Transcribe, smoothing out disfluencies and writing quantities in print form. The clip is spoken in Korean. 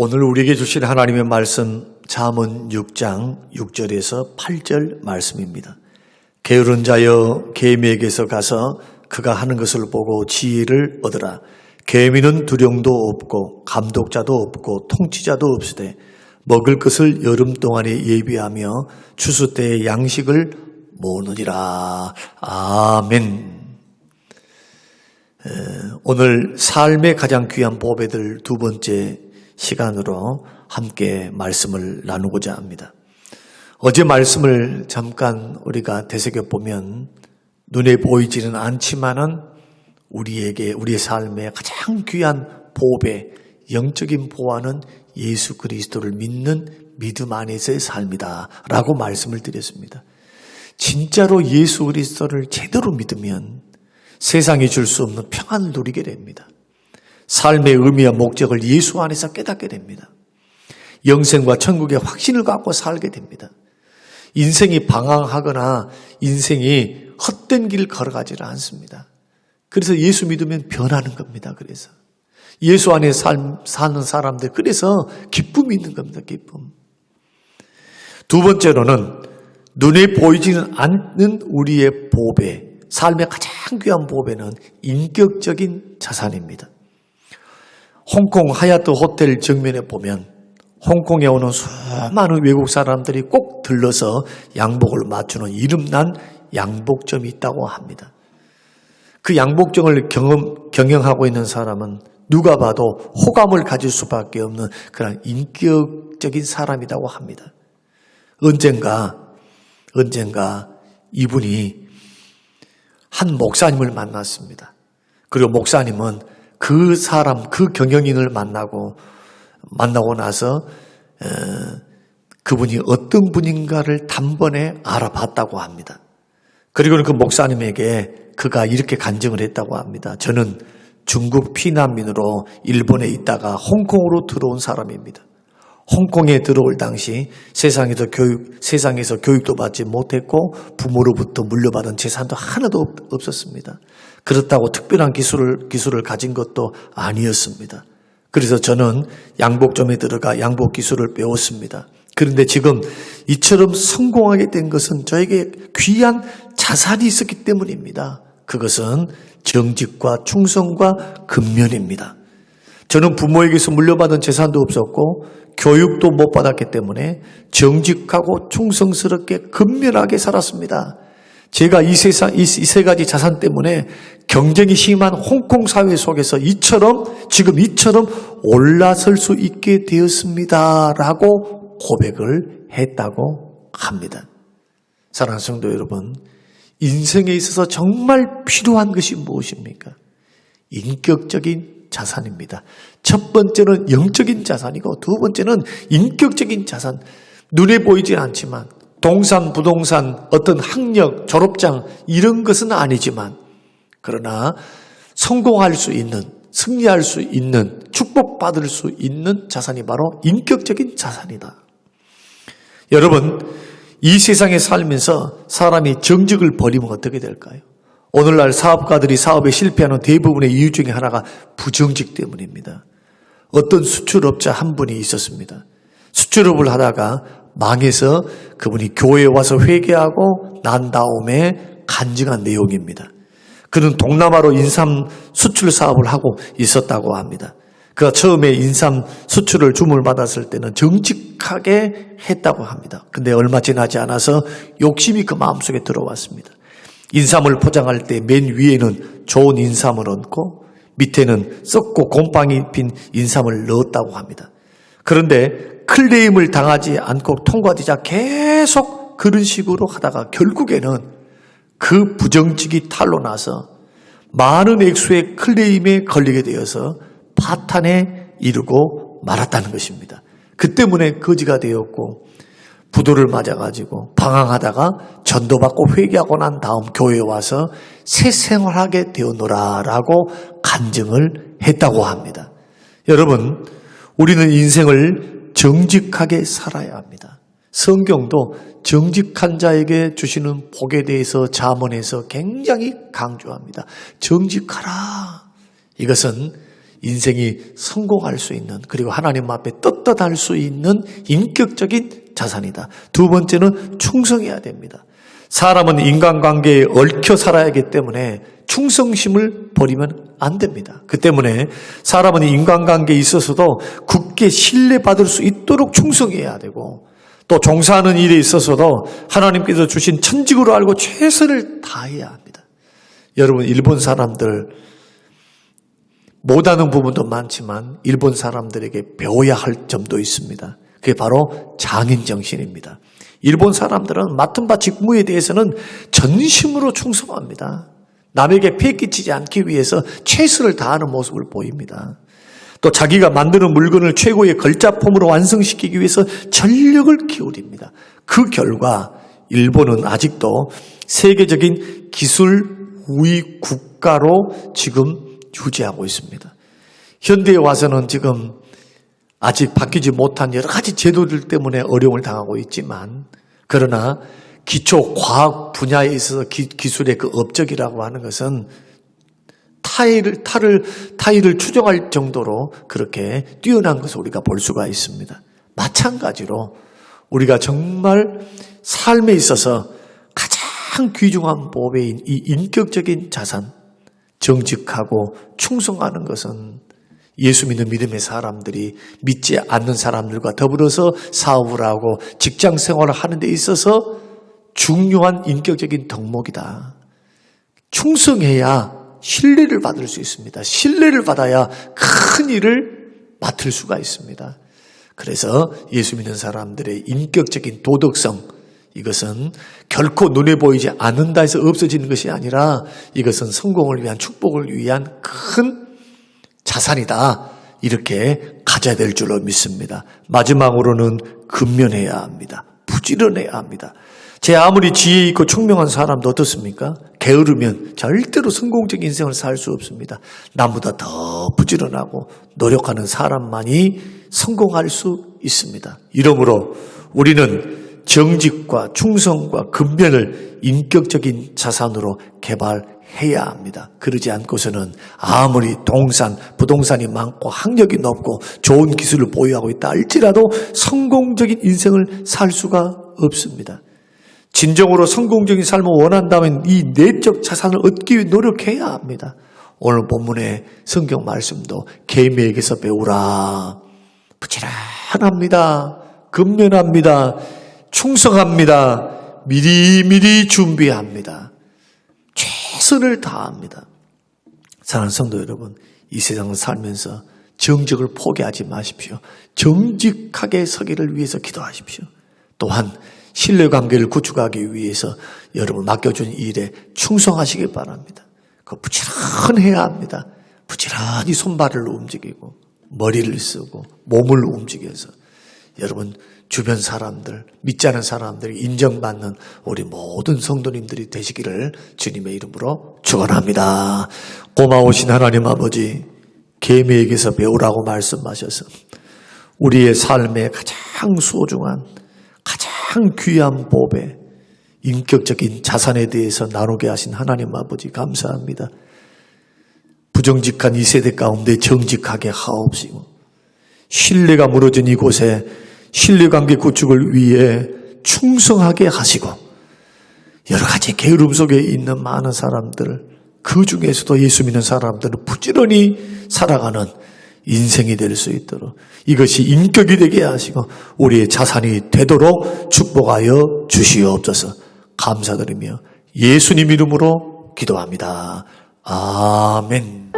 오늘 우리에게 주신 하나님의 말씀 잠언 6장 6절에서 8절 말씀입니다. 게으른 자여 계미에게서 가서 그가 하는 것을 보고 지혜를 얻으라. 계미는 두령도 없고 감독자도 없고 통치자도 없으되 먹을 것을 여름 동안에 예비하며 추수 때에 양식을 모으느니라. 아멘. 오늘 삶의 가장 귀한 보배들 두 번째 시간으로 함께 말씀을 나누고자 합니다. 어제 말씀을 잠깐 우리가 되새겨보면 눈에 보이지는 않지만은 우리의 삶의 가장 귀한 보배, 영적인 보화는 예수 그리스도를 믿는 믿음 안에서의 삶이다 라고 말씀을 드렸습니다. 진짜로 예수 그리스도를 제대로 믿으면 세상이 줄 수 없는 평안을 누리게 됩니다. 삶의 의미와 목적을 예수 안에서 깨닫게 됩니다. 영생과 천국의 확신을 갖고 살게 됩니다. 인생이 방황하거나 인생이 헛된 길을 걸어가지를 않습니다. 그래서 예수 믿으면 변하는 겁니다. 그래서 예수 안에 사는 사람들, 그래서 기쁨이 있는 겁니다. 기쁨. 두 번째로는 눈에 보이지는 않는 우리의 보배, 삶의 가장 귀한 보배는 인격적인 자산입니다. 홍콩 하얏트 호텔 정면에 보면 홍콩에 오는 수많은 외국 사람들이 꼭 들러서 양복을 맞추는 이름난 양복점이 있다고 합니다. 그 양복점을 경영하고 있는 사람은 누가 봐도 호감을 가질 수밖에 없는 그런 인격적인 사람이라고 합니다. 언젠가 이분이 한 목사님을 만났습니다. 그리고 목사님은 그 경영인을 만나고 나서 그분이 어떤 분인가를 단번에 알아봤다고 합니다. 그리고 그 목사님에게 그가 이렇게 간증을 했다고 합니다. 저는 중국 피난민으로 일본에 있다가 홍콩으로 들어온 사람입니다. 홍콩에 들어올 당시 세상에서 교육도 받지 못했고 부모로부터 물려받은 재산도 하나도 없었습니다. 그렇다고 특별한 기술을 가진 것도 아니었습니다. 그래서 저는 양복점에 들어가 양복 기술을 배웠습니다. 그런데 지금 이처럼 성공하게 된 것은 저에게 귀한 자산이 있었기 때문입니다. 그것은 정직과 충성과 근면입니다. 저는 부모에게서 물려받은 재산도 없었고 교육도 못 받았기 때문에 정직하고 충성스럽게 근면하게 살았습니다. 제가 이 세 가지 자산 때문에 경쟁이 심한 홍콩 사회 속에서 지금 이처럼 올라설 수 있게 되었습니다. 라고 고백을 했다고 합니다. 사랑하는 성도 여러분, 인생에 있어서 정말 필요한 것이 무엇입니까? 인격적인 자산입니다. 첫 번째는 영적인 자산이고 두 번째는 인격적인 자산. 눈에 보이지 않지만 동산, 부동산, 어떤 학력, 졸업장 이런 것은 아니지만 그러나 성공할 수 있는, 승리할 수 있는, 축복받을 수 있는 자산이 바로 인격적인 자산이다. 여러분, 이 세상에 살면서 사람이 정직을 버리면 어떻게 될까요? 오늘날 사업가들이 사업에 실패하는 대부분의 이유 중에 하나가 부정직 때문입니다. 어떤 수출업자 한 분이 있었습니다. 수출업을 하다가 망해서 그분이 교회에 와서 회개하고 난 다음에 간증한 내용입니다. 그는 동남아로 인삼 수출 사업을 하고 있었다고 합니다. 그가 처음에 인삼 수출을 주문을 받았을 때는 정직하게 했다고 합니다. 근데 얼마 지나지 않아서 욕심이 그 마음속에 들어왔습니다. 인삼을 포장할 때 맨 위에는 좋은 인삼을 얹고 밑에는 썩고 곰팡이 핀 인삼을 넣었다고 합니다. 그런데 클레임을 당하지 않고 통과되자 계속 그런 식으로 하다가 결국에는 그 부정직이 탄로 나서 많은 액수의 클레임에 걸리게 되어서 파탄에 이르고 말았다는 것입니다. 그 때문에 거지가 되었고 부도를 맞아가지고 방황하다가 전도받고 회개하고 난 다음 교회에 와서 새 생활하게 되었노라라고 간증을 했다고 합니다. 여러분, 우리는 인생을 정직하게 살아야 합니다. 성경도 정직한 자에게 주시는 복에 대해서 잠언에서 굉장히 강조합니다. 정직하라. 이것은 인생이 성공할 수 있는, 그리고 하나님 앞에 떳떳할 수 있는 인격적인 자산이다. 두 번째는 충성해야 됩니다. 사람은 인간관계에 얽혀 살아야 하기 때문에 충성심을 버리면 안 됩니다. 그 때문에 사람은 인간관계에 있어서도 굳게 신뢰받을 수 있도록 충성해야 되고, 또 종사하는 일에 있어서도 하나님께서 주신 천직으로 알고 최선을 다해야 합니다. 여러분, 일본 사람들 못하는 부분도 많지만 일본 사람들에게 배워야 할 점도 있습니다. 그게 바로 장인 정신입니다. 일본 사람들은 맡은 바 직무에 대해서는 전심으로 충성합니다. 남에게 피해 끼치지 않기 위해서 최선을 다하는 모습을 보입니다. 또 자기가 만드는 물건을 최고의 걸작품으로 완성시키기 위해서 전력을 기울입니다. 그 결과 일본은 아직도 세계적인 기술 우위 국가로 지금 유지하고 있습니다. 현대에 와서는 지금 아직 바뀌지 못한 여러 가지 제도들 때문에 어려움을 당하고 있지만, 그러나 기초 과학 분야에 있어서 기술의 그 업적이라고 하는 것은 타일을 추정할 정도로 그렇게 뛰어난 것을 우리가 볼 수가 있습니다. 마찬가지로 우리가 정말 삶에 있어서 가장 귀중한 보배인 이 인격적인 자산, 정직하고 충성하는 것은 예수 믿는 믿음의 사람들이 믿지 않는 사람들과 더불어서 사업을 하고 직장 생활을 하는 데 있어서 중요한 인격적인 덕목이다. 충성해야 신뢰를 받을 수 있습니다. 신뢰를 받아야 큰 일을 맡을 수가 있습니다. 그래서 예수 믿는 사람들의 인격적인 도덕성, 이것은 결코 눈에 보이지 않는다 해서 없어지는 것이 아니라 이것은 성공을 위한, 축복을 위한 큰 자산이다. 이렇게 가져야 될 줄로 믿습니다. 마지막으로는 근면해야 합니다. 부지런해야 합니다. 제 아무리 지혜 있고 총명한 사람도 어떻습니까? 게으르면 절대로 성공적인 인생을 살 수 없습니다. 남보다 더 부지런하고 노력하는 사람만이 성공할 수 있습니다. 이러므로 우리는 정직과 충성과 근면을 인격적인 자산으로 개발해야 합니다. 그러지 않고서는 아무리 부동산이 많고 학력이 높고 좋은 기술을 보유하고 있다 할지라도 성공적인 인생을 살 수가 없습니다. 진정으로 성공적인 삶을 원한다면 이 내적 자산을 얻기 위해 노력해야 합니다. 오늘 본문의 성경 말씀도 계매에게서 배우라. 부지런합니다. 근면합니다. 충성합니다. 미리미리 준비합니다. 최선을 다합니다. 사랑하는 성도 여러분, 이 세상을 살면서 정직을 포기하지 마십시오. 정직하게 서기를 위해서 기도하십시오. 또한 신뢰관계를 구축하기 위해서 여러분 맡겨준 일에 충성하시기 바랍니다. 그 부지런해야 합니다. 부지런히 손발을 움직이고 머리를 쓰고 몸을 움직여서 여러분 주변 사람들, 믿지 않은 사람들이 인정받는 우리 모든 성도님들이 되시기를 주님의 이름으로 축원합니다. 고마우신 하나님 아버지, 계매에게서 배우라고 말씀하셔서 우리의 삶의 가장 소중한, 가장 귀한 보배, 인격적인 자산에 대해서 나누게 하신 하나님 아버지 감사합니다. 부정직한 이 세대 가운데 정직하게 하옵시고, 신뢰가 무너진 이곳에 신뢰관계 구축을 위해 충성하게 하시고, 여러 가지 게으름 속에 있는 많은 사람들, 그 중에서도 예수 믿는 사람들은 부지런히 살아가는 인생이 될 수 있도록, 이것이 인격이 되게 하시고 우리의 자산이 되도록 축복하여 주시옵소서. 감사드리며 예수님 이름으로 기도합니다. 아멘.